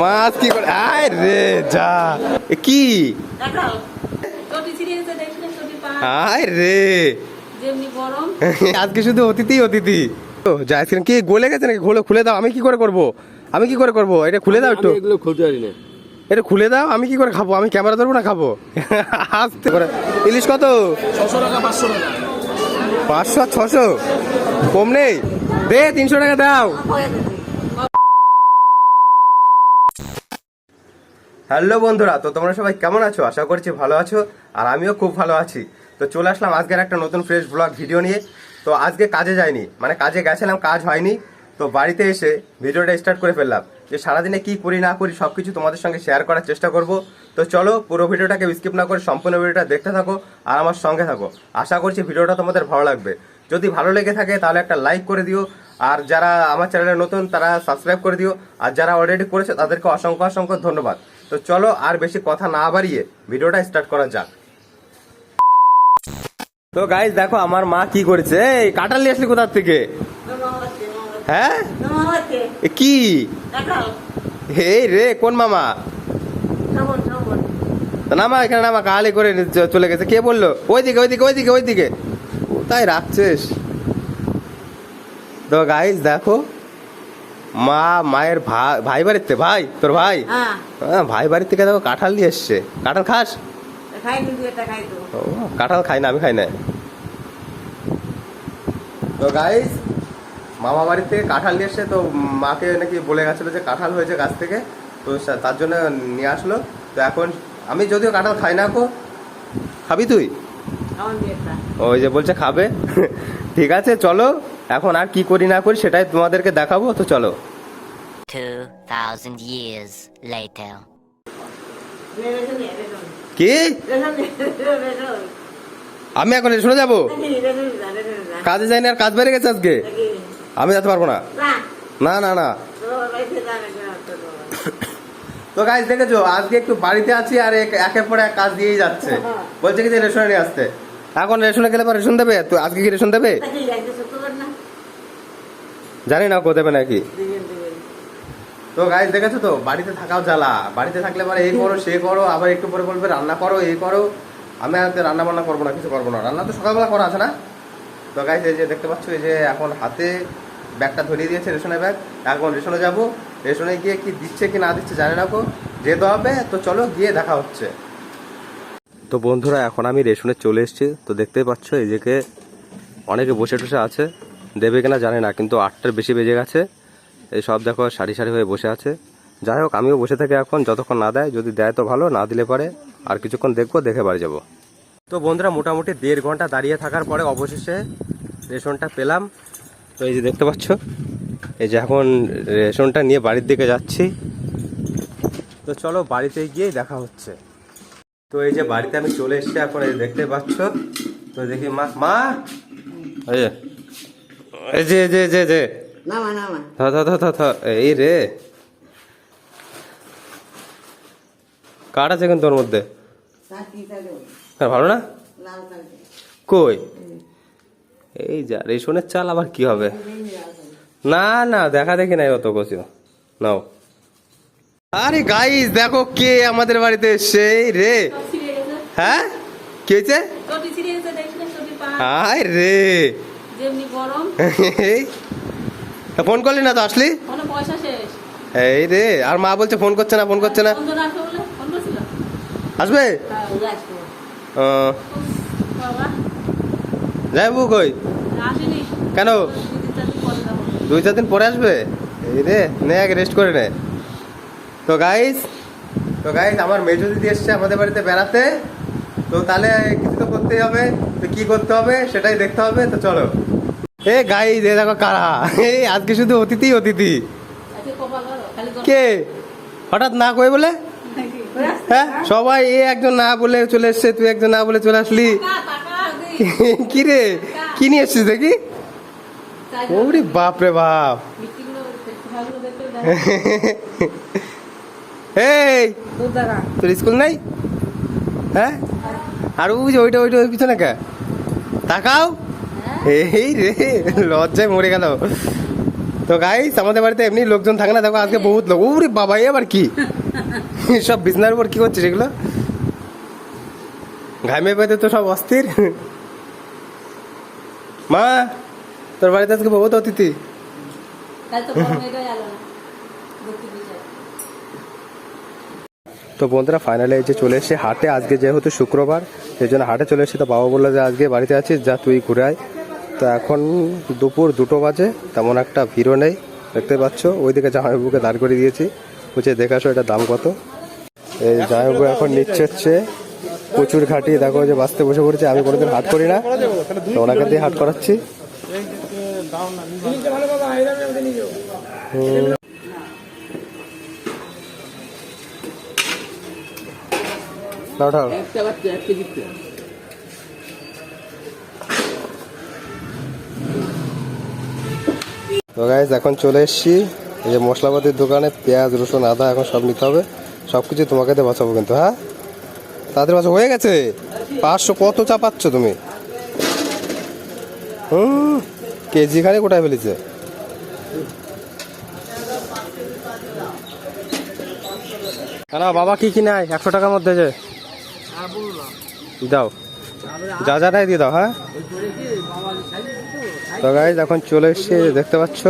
মাছ কি করে? আয় রে যা, কি আয় রে, আজকে শুধু অতিথি অতিথি। যা আইসক্রিম কি গলে গেছে নাকি? খুলে দাও। আমি কি করে করবো? আমি কি করে করবো? এটা খুলে দাও একটু। এগুলো খুলতে পারি না। এটা খুলে দাও। আমি কি করে খাবো? আমি ক্যামেরা ধরবো না খাবো? আসতে করে। ইলিশ কত? 600 টাকা 500 টাকা। 500 600 কম নেই? দে 300 টাকা দাও। হ্যালো বন্ধুরা, তো তোমরা সবাই কেমন আছো? আশা করছি ভালো আছো, আর আমিও খুব ভালো আছি। তো চলে আসলাম আজকের একটা নতুন ফ্রেশ ব্লগ ভিডিও নিয়ে। তো আজকে কাজে যাইনি, মানে কাজে গেছিলাম, কাজ হয়নি। তো বাড়িতে এসে ভিডিওটা স্টার্ট করে ফেললাম যে সারাদিনে কি করি না করি সব কিছু তোমাদের সঙ্গে শেয়ার করার চেষ্টা করব। তো চলো পুরো ভিডিওটাকে স্কিপ না করে সম্পূর্ণ ভিডিওটা দেখতে থাকো আর আমার সঙ্গে থাকো। আশা করছি ভিডিওটা তোমাদের ভালো লাগবে। যদি ভালো লেগে থাকে তাহলে একটা লাইক করে দিও, আর যারা আমার চ্যানেলে নতুন তারা সাবস্ক্রাইব করে দিও, আর যারা অলরেডি করেছে তাদেরকে অসংখ্য অসংখ্য ধন্যবাদ। তো চলো আর বেশি কথা না বাড়িয়ে ভিডিওটা স্টার্ট করা যাক। তো গাইস দেখো আমার মা কি করেছে। এই কাঁঠাল নিয়ে আসলি কোথার থেকে? হ্যাঁ কি? এই রে কোন মামা? নামা এখানে, নামা। কালে করে চলে গেছে। কে বললো? ওইদিকে ওইদিকে ওইদিকে ওইদিকে কোথায় রাখছিস? তো গাইস দেখো মায়ের ভাই বাড়িতে, ভাই তোর ভাই, হ্যাঁ ভাই বাড়ির থেকে দেখো কাঁঠাল নিয়ে এসছে। কাঁঠাল খাস? কাঁঠাল খাই না, আমি খাই না। তো গাইস মামা বাড়ির থেকে কাঁঠাল নিয়ে এসছে। তো মাকে নাকি বলে গেছিলো যে কাঁঠাল হয়েছে গাছ থেকে, তো তার জন্য নিয়ে আসলো। তো এখন আমি যদিও কাঁঠাল খাই না। খাবি তুই? ওই যে বলছে খাবে। ঠিক আছে চলো, এখন আর কি করি না করি সেটাই তোমাদেরকে দেখাবো। তো চলো। 2000 years later. কি? আমি এখন শুনে যাবো? কাজে যাইনি, আর কাজ বেড়ে গেছে আজকে। আমি যেতে পারবো না, না না না। তো গাইস দেখেছো আজকে একটু বাড়িতে আছি, আর একের পর এক কাজ দিয়েই যাচ্ছে। বলছে কি যে রেশনে নিয়ে আসতে। এখন রেশনে গেলে পর রেশন দেবে? তো আজকে কি রেশন দেবে? জানি না কো দেবে নাকি। তো গাইস দেখেছো তো বাড়িতে থাকাও জ্বালা। বাড়িতে থাকলে পরে এই করো সে করো, আবার একটু পরে বলবে রান্না করো, এই করো। আমি আর রান্না বান্না করবো না, কিছু করবো না। রান্না তো সকালবেলা করা আছে না। তো গাইস এই যে দেখতে পাচ্ছ, এই যে এখন হাতে ব্যাগটা ধরিয়ে দিয়েছে, রেশনের ব্যাগ। এখন রেশনে যাবো, রেশনে গিয়ে কি দিচ্ছে কি না দিচ্ছে জানি না, যেতে হবে। তো চলো গিয়ে দেখা হচ্ছে। তো বন্ধুরা এখন আমি রেশনে চলে এসেছি। তো দেখতেই পাচ্ছ এই যে অনেকে বসে টসে আছে, দেবে কিনা জানি না, কিন্তু 8টার বেশি বেজে গেছে। এই সব দেখো সারি সারি হয়ে বসে আছে। যাই হোক আমিও বসে থাকি এখন, যতক্ষণ না দেয়। যদি দেয় তো ভালো, না দিলে পরে আর কিছুক্ষণ দেখবো, দেখে বাড়ি যাবো। তো বন্ধুরা মোটামুটি 1.5 ঘন্টা দাঁড়িয়ে থাকার পরে অবশেষে রেশনটা পেলাম। তো এই যে দেখতে পাচ্ছ, এই যে এখন রেশনটা নিয়ে বাড়ির দিকে যাচ্ছি। তো চলো বাড়িতে গিয়েই দেখা হচ্ছে। তো এই যে বাড়িতে আমি চলে এসেছি এখন, এই দেখতে পাচ্ছ। তো দেখি মা এই যে যে যে যে এই রে কাঠ আছে কিন্তু তোর মধ্যে, ভালো না? কই এই যা রেশনের চাল, আবার কি হবে? না না দেখা দেখি নাই অত কিছু। নাও। আরে গাইস দেখো কে আমাদের বাড়িতে এসছে রে। হ্যাঁ কি হয়েছে? আয় রে ফোন করলি না তো আসলি? এই রে, আর মা বলছে ফোন করছে না, ফোন করছে না। আসবে? যাইবো কই? কেন 2-4 দিন পরে আসবে? এই রে নে আগে রেস্ট করে নে। তো গাইস আমার মেজো দিদি এসছে আমাদের বাড়িতে বেড়াতে। তো তাহলে কিছু তো করতেই হবে। তো কি করতে হবে সেটাই দেখতে হবে। তো চলো। এ গাইস এ দেখো কারা, এই আজকে শুধু অতিথি অতিথি। কে হঠাৎ না কই বলে? হ্যাঁ সবাই এ একজন না বলে চলে এসছে, তুই একজন না বলে চলে আসলি। কি রে কি নিয়ে এসছিস দেখি? ওরে বাপ রে বাপ। এই তোর স্কুল নাই? হ্যাঁ আর ওই যে ওইটা ওইটা ওই পিছনে কে? তাকাও। এই রে লজ্জায় মরে গেল। তো তো গাইস আমাদের বাড়িতে এমনি লোকজন থাকে না, দেখো আজকে বহুত লোক। ওরে বাবা, এ আবার কি সব বিছনার উপর কি করছে সেগুলো? ঘামে পেতে তো সব অস্থির। মা, তোর বাড়িতে আজকে বহুত অতিথি। তো বন্ধুরা ফাইনালি এই যে চলে এসে হাটে, আজকে যেহেতু শুক্রবার সেই জন্য হাটে চলে এসে। তো বাবা বললো যে আজকে বাড়িতে আছিস, যা তুই ঘুরে আয়। তো এখন দুপুর 2টো বাজে, তেমন একটা ভিড়ও নেই, দেখতে পাচ্ছ। ওইদিকে জামাইবাবুকে দাঁড় করে দিয়েছি, বুঝে দেখে আসো এটার দাম কত। এই জামাইবাবু এখন নিচ্ছে হচ্ছে প্রচুর ঘাটি, দেখো যে বাঁচতে বসে পড়েছে। আমি কোনোদিন হাট করি না, তো ওনাকে দিয়ে হাট করাচ্ছি। উঠাও। তো গাইস এখন চলে এসেছি এই যে মশলাপাতির দোকানে। পেঁয়াজ, রসুন, আদা এখন সব নিতে হবে। সব কিছু তোমাকে দিয়ে বাঁচাবো কিন্তু। হ্যাঁ, তাদের বাঁচা হয়ে গেছে। 500 কত চাপাচ্ছ তুমি? কেজি খানে কোটায় ফেলেছে। না বাবা, কি কিনে 100 টাকার মধ্যে যে দাও, যা যাটাই দিয়ে দাও। হ্যাঁ, তো গাইস এখন চলে এসেছি, দেখতে পাচ্ছ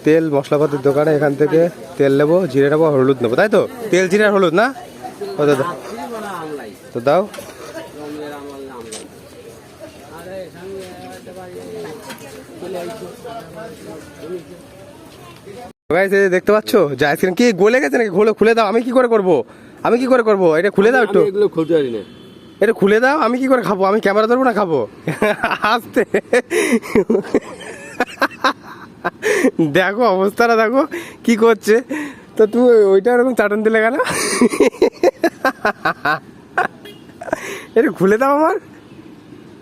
তেল মশলাপাতির দোকানে। এখান থেকে তেল নেবো, জিরে নেবো, হলুদ নেবো, তাই তো? তেল, জিরে আর হলুদ না? তো দাও। দেখতে পাচ্ছ যে আইসক্রিম কি গলে গেছে নাকি? খুলে দাও। আমি কি করে করবো? এটা খুলে দাও একটু। এগুলো খুলতে পারি না। এটা খুলে দাও। আমি কি করে খাবো? আমি ক্যামেরা ধরবো না, খাবো? আসতে দেখো অবস্থাটা, দেখো কি করছে। তো তুমি ওইটা এরকম চাটন দিলে কেন? এটা খুলে দাও আমার,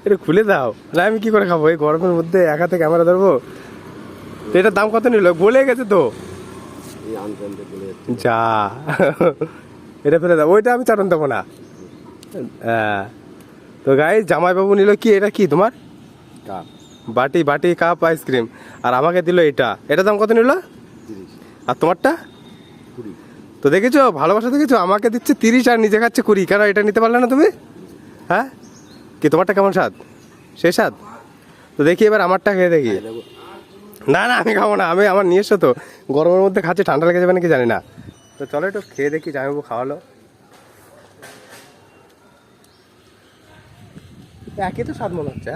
এটা খুলে দাও। না আমি কি করে খাবো এই গরমের মধ্যে? এক হাতে ক্যামেরা ধরবো? তো এটার দাম কত নিল? গলে গেছে তো। যা, এটা ফেলে দাও। ওইটা আমি চাটন দেবো না। হ্যাঁ, তো গাইস জামাইবাবু নিল কি? এটা কি তোমার? বাটি কাপ আইসক্রিম। আর আমাকে দিল এটা দাম কত নিল? আর তোমারটা? তো দেখেছো ভালোবাসা, দেখেছো? আমাকে দিচ্ছে 30 আর নিজে খাচ্ছে 20। কেন এটা নিতে পারলে না তুমি? হ্যাঁ, কি তোমারটা কেমন স্বাদ? সেই স্বাদ? তো দেখি এবার আমারটা খেয়ে দেখি। না আমি খাবো না, আমার নিয়ে এসো তো। গরমের মধ্যে খাচ্ছে, ঠান্ডা লেগে যাবে নাকি জানি না। তো চলো একটু খেয়ে দেখি। জামাইবাবু খাওয়ালো, একই তো স্বাদ মনে হচ্ছে।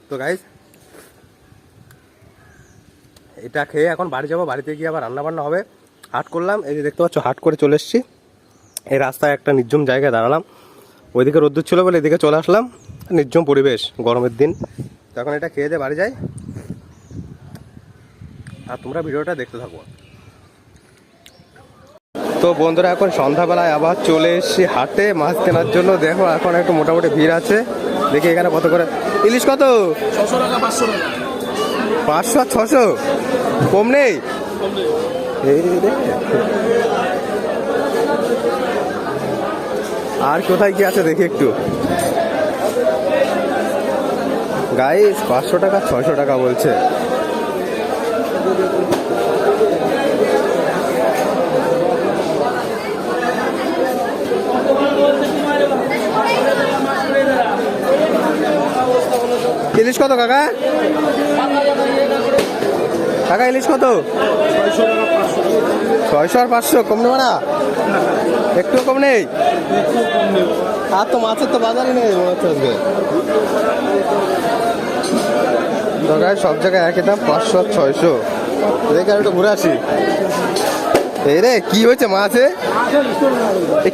তো গাইস এটা খেয়ে এখন বাড়ি যাবো। বাড়িতে গিয়ে আবার রান্না বান্না হবে। হাট করলাম, এই যে দেখতে পাচ্ছ হাট করে চলে এসেছি। এই রাস্তায় একটা নির্জম জায়গায় দাঁড়ালাম। ওইদিকে রোদ্দুর ছিল বলে এদিকে চলে আসলাম। নির্জম পরিবেশ, গরমের দিন। তখন এটা খেয়ে দিয়ে বাড়ি যাই। আর তোমরা ভিডিওটা দেখতে থাকো। তো বন্ধুরা এখন সন্ধ্যাবেলায় আবার চলে এসেছি হাটে মাছ কেনার জন্য। দেখো এখন একটু মোটামুটি ভিড় আছে। দেখি এখানে কত করে ইলিশ? কত? 600 টাকা 500 টাকা। 500 আর 600 কম নেই? আর কোথায় কি আছে দেখি একটু। গাইস 500 টাকা 600 টাকা বলছে। ইলিশ কত কাকা? ইলিশ কত? 600 আর 500 কম নেবে না? একটু কম নেই? আর তো মাছের তো বাজারই নেই মনে হচ্ছে আজকে। তো গাইস সব জায়গায় একই দাম, 500 আর 600। দেখে আর একটু ঘুরে আসি। এই রে কি হয়েছে মাছে?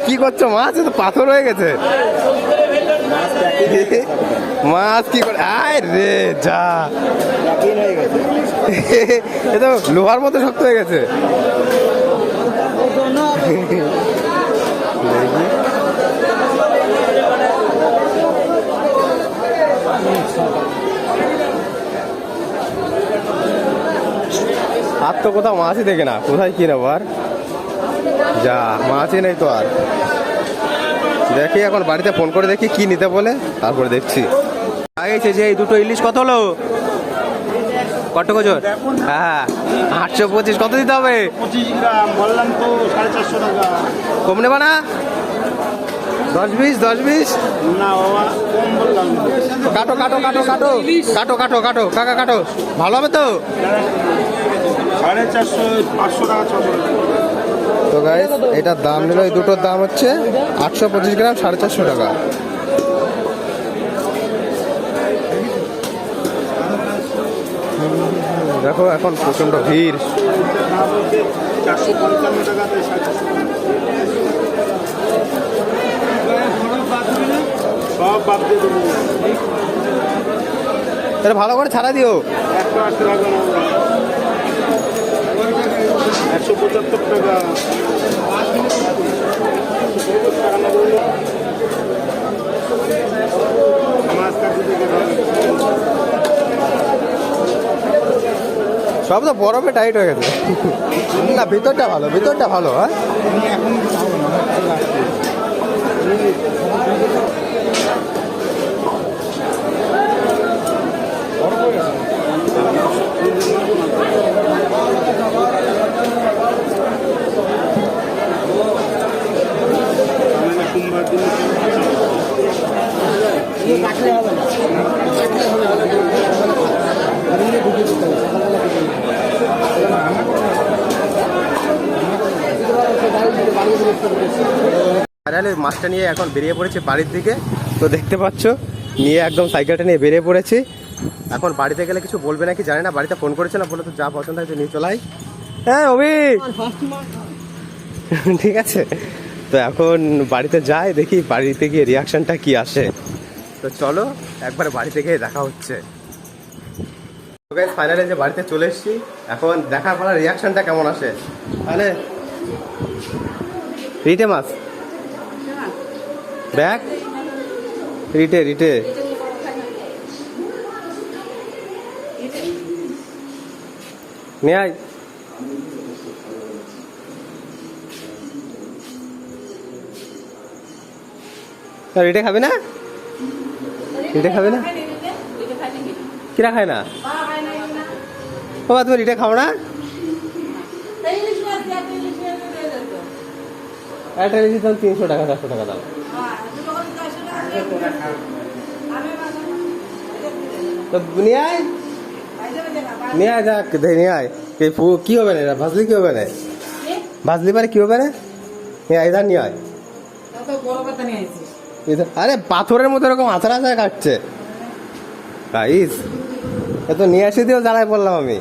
কি করছো? মাছ তো পাথর হয়ে গেছে। মাছ কি করে? আয় রে যা, এ তো লোহার মতো শক্ত হয়ে গেছে। আর তো কোথাও মাছই দেখে না, কোথায় কি নেবো আর? যা মাছই নেই তো আর। দেখি এখন বাড়িতে ফোন করে দেখি কি নিতে বলে, তারপরে দেখছি। আগেছে যে এই দুটো ইলিশ কত হলো? কত ওজন? হ্যাঁ 825। কত দিতে হবে? 25 গ্রাম বললাম তো 450 টাকা। কম নেবা না? 10-20 10-20 না বাবা কম বললাম। কাটো কাটো কাটো কাটো কাটো কাটো কাটো কাকা কাটো, ভালো হবে তো? 450 500 টাকা 600 টাকা। তো গাইস এটার দাম নিল, এই দুটোর দাম হচ্ছে 825 গ্রাম 450 টাকা। দেখো এখন প্রচন্ড ভিড়। 455 টাকাতে 450 সব বাদ দিয়ে দেবো। তাহলে ভালো করে ছাড়া দিও। 180 টাকা 175 টাকা। মাছ কাটি থেকে সব তো বরফে টাইট হয়ে গেছে। না ভিতরটা ভালো, ভিতরটা ভালো। হ্যাঁ কুমড়ার দিন আরে মাছটা নিয়ে এখন বেরিয়ে পড়েছে বাড়ির দিকে। তো দেখতে পাচ্ছ নিয়ে একদম সাইকেলটা নিয়ে বেরিয়ে পড়েছি। এখন বাড়িতে গেলে কিছু বলবে নাকি জানি না, বাড়িতে ফোন করেছিলাম, বলে তো যা পছন্দ হয়েছে নিয়ে চলাই। হ্যাঁ অভি ঠিক আছে। তো এখন বাড়িতে যাই, দেখি বাড়িতে গিয়ে রিয়াকশনটা কি আসে। তো চলো একবার বাড়িতে গিয়ে দেখা হচ্ছে। ফাইনালি যে বাড়িতে চলে এসেছি, এখন দেখার পর রিয়াকশনটা কেমন আসে। তাহলে রিটে মাছ ব্যাগ রিটে রিটে নিয়ে আয়। রিটে খাবি না? রিটে খাবি না? কিরা খায় না? ও তুমি রিটে খাও না? একটা ইলিশ দাম 300 টাকা 400 টাকা দাম। তো নিয়ে আয়, নিয়ে আয়, যাক নিয়ে আয়। কি হবে না ভাজলি, কি হবে না ভাজলি পারে, কি হবে না? নিয়ে আয়, নিয়ে আয়। আরে পাথরের মতো এরকম আছাড় আছাড় কাটছে গাইস। এত নিয়ে আসি দিয়েও জ্বালায় পড়লাম আমি।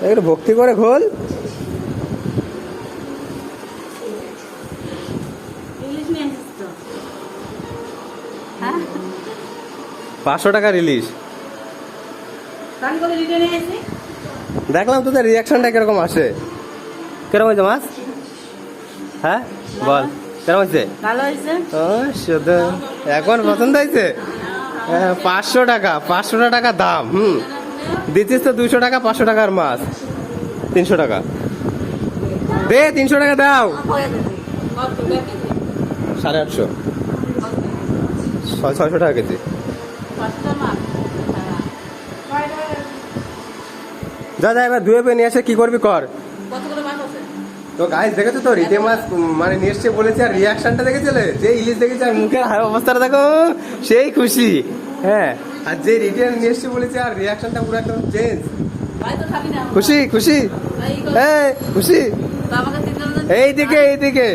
একটু ভক্তি করে খোল। হ্যাঁ 500 টাকা রিলিজ। দেখলাম তোদের রিয়াকশনটা কিরকম আসে। কিরকম হয়েছে মাছ? হ্যাঁ বল কিরকম হয়েছে? ভালো হয়েছে। ও শুধু এখন পছন্দ হয়েছে। 500 টাকা 500 টাকা দাম। দিচ্ছিস তো 200 টাকা 500 টাকার মাছ 300 টাকা দে। 300 টাকা দাও। 850 600 টাকা কেজি। যা যা এবার ধুয়ে পেয়ে নিয়ে আসে, কি করবি কর। তো গাইস দেখেছো তো রিটে মাছ মানে নিয়ে এসছে বলেছে, আর রিয়াকশনটা দেখেছিলে যে ইলিশ দেখেছে আর মুখের অবস্থাটা দেখো, সেই খুশি। হ্যাঁ আর যে রিটে নিয়ে এসছে বলেছে আর রিয়াকশনটা পুরো একদম চেঞ্জ। খুশি খুশি এই খুশি। এইদিকে এইদিকে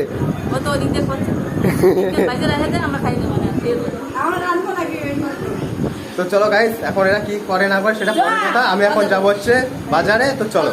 তো চলো গাইস, এখন এরা কি করে না করে সেটা পরের কথা। আমি এখন যাবো হচ্ছে বাজারে, তো চলো।